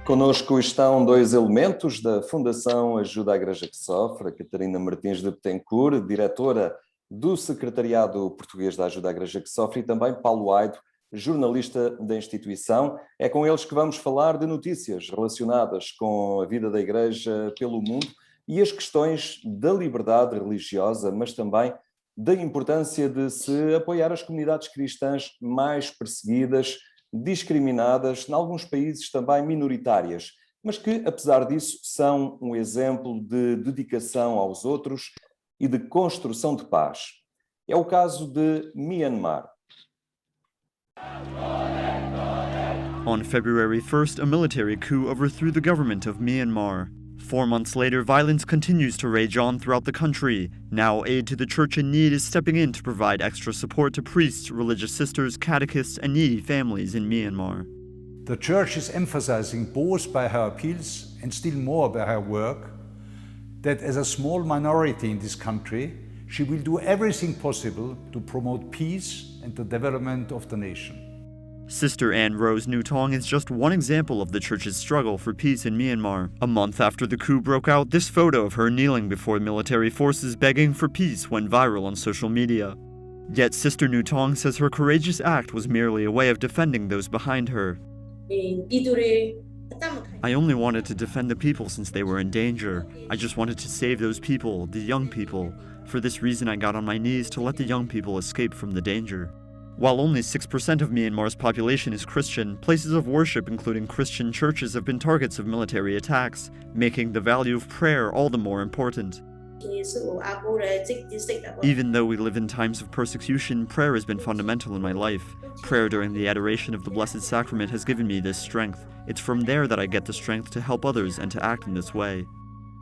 Connosco estão dois elementos da Fundação Ajuda à Igreja que Sofre, a Catarina Martins de Betancourt, diretora do Secretariado Português da Ajuda à Igreja que Sofre, e também Paulo Aido, jornalista da instituição. É com eles que vamos falar de notícias relacionadas com a vida da Igreja pelo mundo e as questões da liberdade religiosa, mas também da importância de se apoiar as comunidades cristãs mais perseguidas, discriminadas, em alguns países também minoritárias, mas que, apesar disso, são um exemplo de dedicação aos outros e de construção de paz. É o caso de Myanmar. On February 1st, a military coup overthrew the government of Myanmar. 4 months later, violence continues to rage on throughout the country. Now, aid to the church in need is stepping in to provide extra support to priests, religious sisters, catechists, and needy families in Myanmar. The church is emphasizing both by her appeals and still more by her work that as a small minority in this country, she will do everything possible to promote peace and the development of the nation. Sister Anne Rose Nutong is just one example of the church's struggle for peace in Myanmar. A month after the coup broke out, this photo of her kneeling before military forces begging for peace went viral on social media. Yet Sister Nutong says her courageous act was merely a way of defending those behind her. I only wanted to defend the people since they were in danger. I just wanted to save those people, the young people. For this reason, I got on my knees to let the young people escape from the danger. While only 6% of Myanmar's population is Christian, places of worship including Christian churches have been targets of military attacks, making the value of prayer all the more important. Even though we live in times of persecution, prayer has been fundamental in my life. Prayer during the adoration of the Blessed Sacrament has given me this strength. It's from there that I get the strength to help others and to act in this way.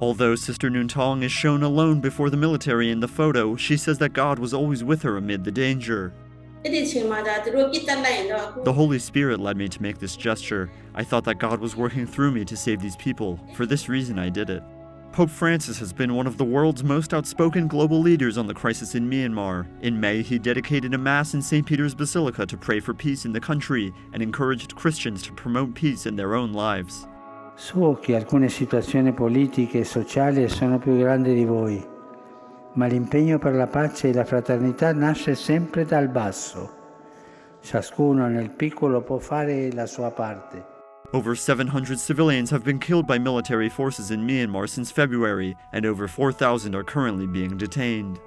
Although Sister Nutong is shown alone before the military in the photo, she says that God was always with her amid the danger. The Holy Spirit led me to make this gesture. I thought that God was working through me to save these people. For this reason, I did it. Pope Francis has been one of the world's most outspoken global leaders on the crisis in Myanmar. In May, he dedicated a Mass in St. Peter's Basilica to pray for peace in the country and encouraged Christians to promote peace in their own lives. So che alcune situazioni politiche e sociali sono più grandi di voi, ma l'impegno per la pace e la fraternità nasce sempre dal basso. Ciascuno nel piccolo può fare la sua parte. Over 700 civilians have been killed by military forces in Myanmar since February, and over 4,000 are currently being detained.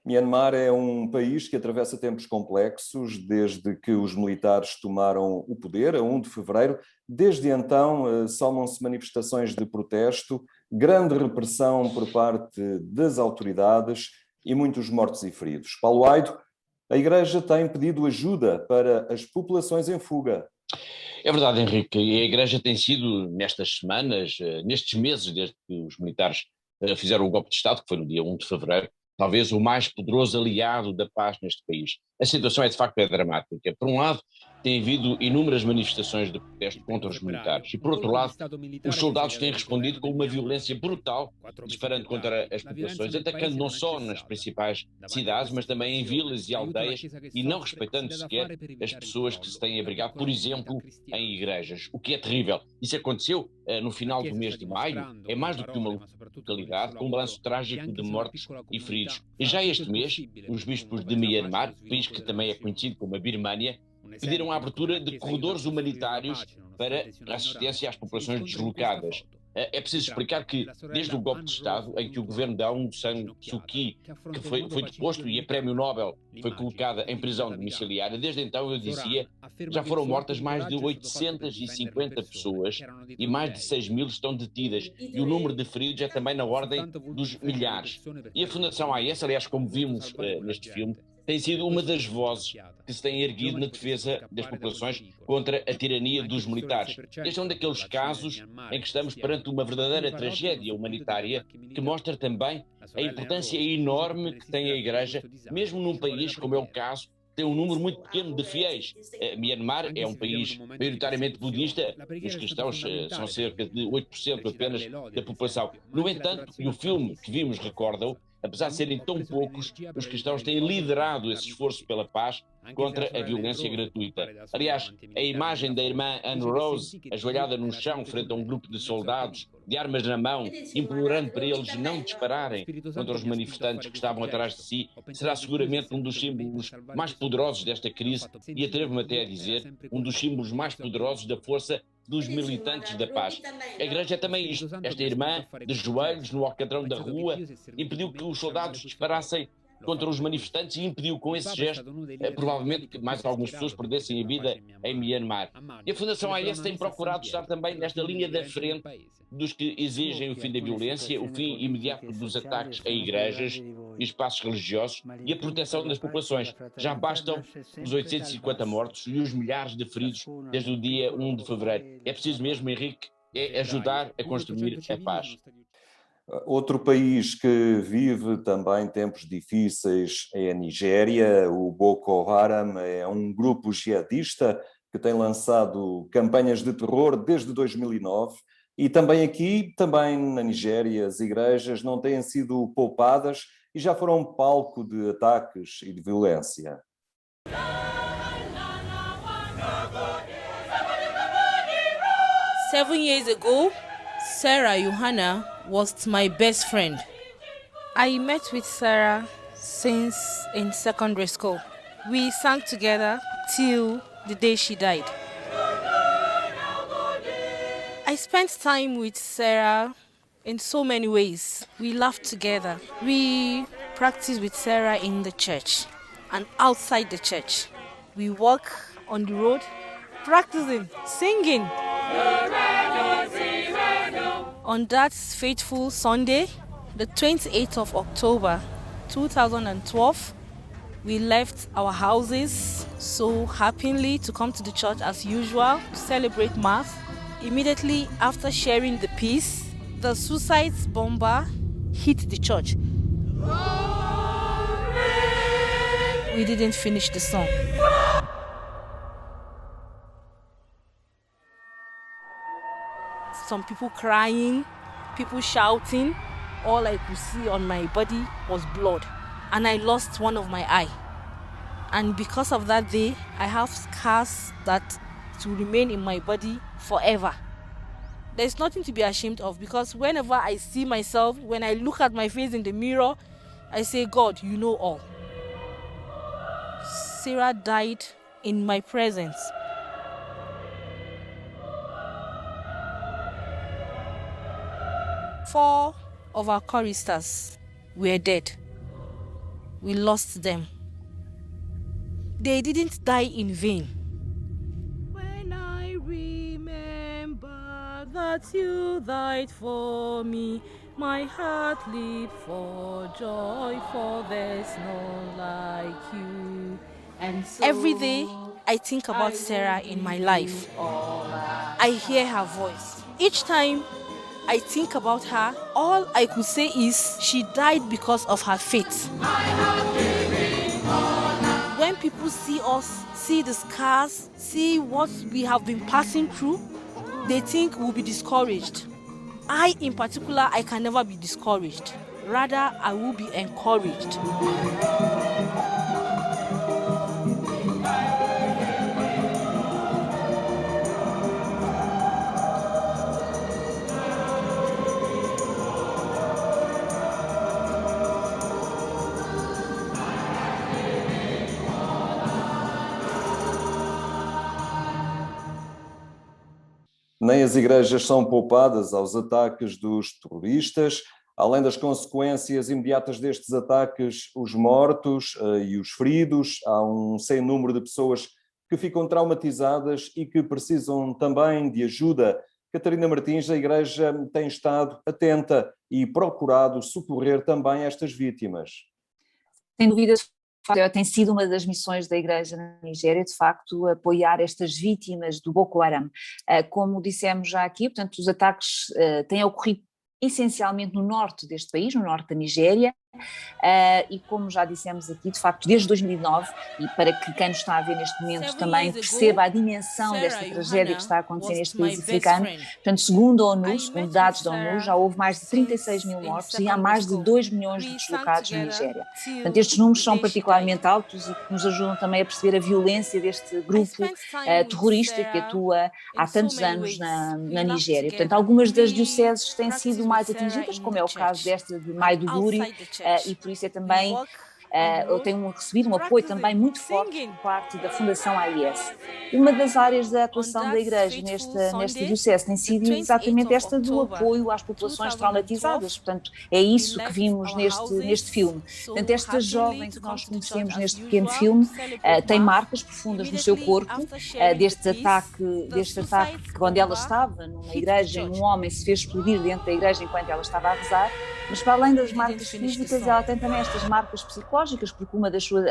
Myanmar é um país que atravessa tempos complexos desde que os militares tomaram o poder, a 1 de fevereiro. Desde então, somam-se manifestações de protesto, grande repressão por parte das autoridades e muitos mortos e feridos. Paulo Aido, a Igreja tem pedido ajuda para as populações em fuga. É verdade, Henrique, e a Igreja tem sido, nestas semanas, nestes meses, desde que os militares fizeram o golpe de Estado, que foi no dia 1 de fevereiro, talvez o mais poderoso aliado da paz neste país. A situação de facto dramática. Por um lado, tem havido inúmeras manifestações de protesto contra os militares e, por outro lado, os soldados têm respondido com uma violência brutal, disparando contra as populações, atacando não só nas principais cidades, mas também em vilas e aldeias e não respeitando sequer as pessoas que se têm abrigado, por exemplo, em igrejas, o que é terrível. Isso aconteceu no final do mês de maio, é mais do que uma localidade, com um balanço trágico de mortes e feridos. E já este mês, os bispos de Myanmar, país que também é conhecido como a Birmânia, pediram a abertura de corredores humanitários para a assistência às populações deslocadas. É preciso explicar que, desde o golpe de Estado, em que o governo de Aung San Suu Kyi, que foi deposto e a Prémio Nobel foi colocada em prisão domiciliária, desde então, eu dizia, já foram mortas mais de 850 pessoas e mais de 6 mil estão detidas. E o número de feridos é também na ordem dos milhares. E a Fundação AES, aliás, como vimos neste filme, tem sido uma das vozes que se tem erguido na defesa das populações contra a tirania dos militares. Este é um daqueles casos em que estamos perante uma verdadeira tragédia humanitária que mostra também a importância enorme que tem a Igreja, mesmo num país, como é o caso, tem um número muito pequeno de fiéis. Myanmar é um país maioritariamente budista, os cristãos são cerca de 8% apenas da população. No entanto, e o filme que vimos recorda-o, apesar de serem tão poucos, os cristãos têm liderado esse esforço pela paz contra a violência gratuita. Aliás, a imagem da irmã Anne Rose, ajoelhada no chão frente a um grupo de soldados, de armas na mão, implorando para eles não dispararem contra os manifestantes que estavam atrás de si, será seguramente um dos símbolos mais poderosos desta crise e, atrevo-me até a dizer, um dos símbolos mais poderosos da força dos militantes da paz. A igreja é também isto. Esta irmã, de joelhos no alcatrão da rua, impediu que os soldados disparassem contra os manifestantes e impediu com esse gesto, provavelmente, que mais algumas pessoas perdessem a vida em Myanmar. E a Fundação AES tem procurado estar também nesta linha da frente dos que exigem o fim da violência, o fim imediato dos ataques a igrejas e espaços religiosos e a proteção das populações. Já bastam os 850 mortos e os milhares de feridos desde o dia 1 de fevereiro. É preciso mesmo, Henrique, ajudar a construir a paz. Outro país que vive também tempos difíceis é a Nigéria. O Boko Haram é um grupo jihadista que tem lançado campanhas de terror desde 2009 e também aqui, também na Nigéria, as igrejas não têm sido poupadas e já foram palco de ataques e de violência. 7 years ago, Sarah Johanna was my best friend. I met with Sarah since in secondary school. We sang together till the day she died. I spent time with Sarah in so many ways. We laughed together. We practiced with Sarah in the church and outside the church. We walk on the road, practicing, singing. On that fateful Sunday, the 28th of October 2012, we left our houses so happily to come to the church as usual to celebrate Mass. Immediately after sharing the peace, the suicide bomber hit the church. We didn't finish the song. Some people crying, people shouting. All I could see on my body was blood. And I lost one of my eye. And because of that day, I have scars that will remain in my body forever. There's nothing to be ashamed of, because whenever I see myself, when I look at my face in the mirror, I say, God, you know all. Sarah died in my presence. Four of our choristers were dead. We lost them. They didn't die in vain. When I remember that you died for me, my heart leaps for joy, for there's none like you. And so every day I think about Sarah in my life. I hear her voice. Each time I think about her, all I could say is she died because of her faith. When people see us, see the scars, see what we have been passing through, they think we'll be discouraged. I, in particular, I can never be discouraged. Rather, I will be encouraged. Nem as igrejas são poupadas aos ataques dos terroristas. Além das consequências imediatas destes ataques, os mortos e os feridos, há um sem número de pessoas que ficam traumatizadas e que precisam também de ajuda. Catarina Martins, a igreja tem estado atenta e procurado socorrer também estas vítimas. Sem dúvida, tem sido uma das missões da Igreja na Nigéria, de facto, apoiar estas vítimas do Boko Haram. Como dissemos já aqui, portanto, os ataques têm ocorrido essencialmente no norte deste país, no norte da Nigéria, e como já dissemos aqui, de facto, desde 2009, e para que quem nos está a ver neste momento também perceba a dimensão desta tragédia que está a acontecer neste país africano, portanto, segundo a ONU, segundo dados da ONU, já houve mais de 36 mil mortos e há mais de 2 milhões de deslocados na Nigéria. Portanto, estes números são particularmente altos e que nos ajudam também a perceber a violência deste grupo terrorista que atua há tantos anos na Nigéria. Portanto, algumas das dioceses têm sido mais atingidas, como é o caso desta de Maiduguri, e por isso é também eu tenho recebido um apoio também muito forte por parte da Fundação AIS. Uma das áreas da atuação da Igreja nesta diocese tem sido exatamente esta do apoio às populações traumatizadas, portanto é isso que vimos neste filme. Portanto, esta jovem que nós conhecemos neste pequeno filme tem marcas profundas no seu corpo, deste ataque quando ela estava numa igreja e um homem se fez explodir dentro da igreja enquanto ela estava a rezar, mas para além das marcas físicas ela tem também estas marcas psicológicas, porque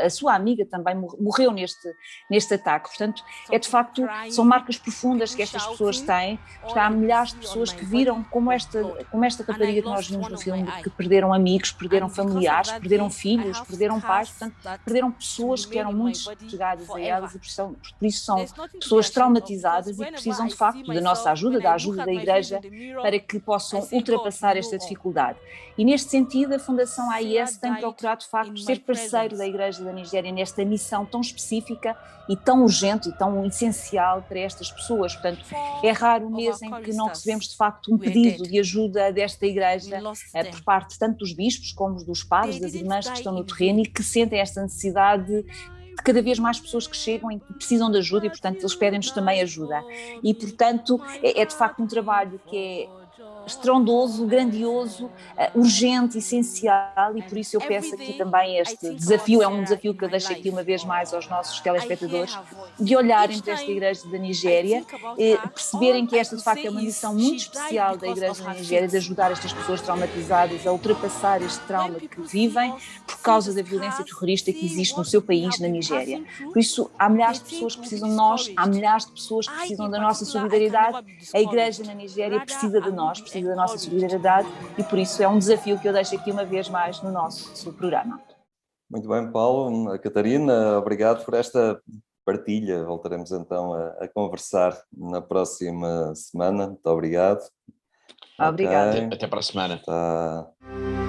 a sua amiga também morreu neste ataque. Portanto, de facto, são marcas profundas que estas pessoas têm, porque há milhares de pessoas que viram como esta rapariga que nós vimos no filme, que perderam amigos, perderam familiares, perderam filhos, perderam pais, portanto, perderam pessoas que eram muito chegadas a elas e por isso são pessoas traumatizadas e que precisam de facto da nossa ajuda, da ajuda da Igreja, para que possam ultrapassar esta dificuldade. E neste sentido, a Fundação AIS tem procurado de facto ser parceiro da Igreja da Nigéria nesta missão tão específica e tão urgente e tão essencial para estas pessoas. Portanto, é raro o mês em que não recebemos de facto um pedido de ajuda desta Igreja por parte tanto dos bispos como dos padres, das irmãs que estão no terreno e que sentem esta necessidade de cada vez mais pessoas que chegam e que precisam de ajuda e, portanto, eles pedem-nos também ajuda. E, portanto, é de facto um trabalho que é estrondoso, grandioso, urgente, essencial, e por isso eu peço aqui também este desafio, é um desafio que eu deixo aqui uma vez mais aos nossos telespectadores, de olharem para esta Igreja da Nigéria, perceberem que esta de facto é uma missão muito especial da Igreja da Nigéria, de ajudar estas pessoas traumatizadas a ultrapassar este trauma que vivem por causa da violência terrorista que existe no seu país, na Nigéria. Por isso, há milhares de pessoas que precisam de nós, há milhares de pessoas que precisam da nossa solidariedade, a Igreja na Nigéria precisa de nós, precisa da nossa solidariedade e por isso é um desafio que eu deixo aqui uma vez mais no nosso programa. Muito bem, Paulo. Catarina, obrigado por esta partilha. Voltaremos então a conversar na próxima semana. Muito obrigado. Obrigada. Okay. Até para a semana. Tá.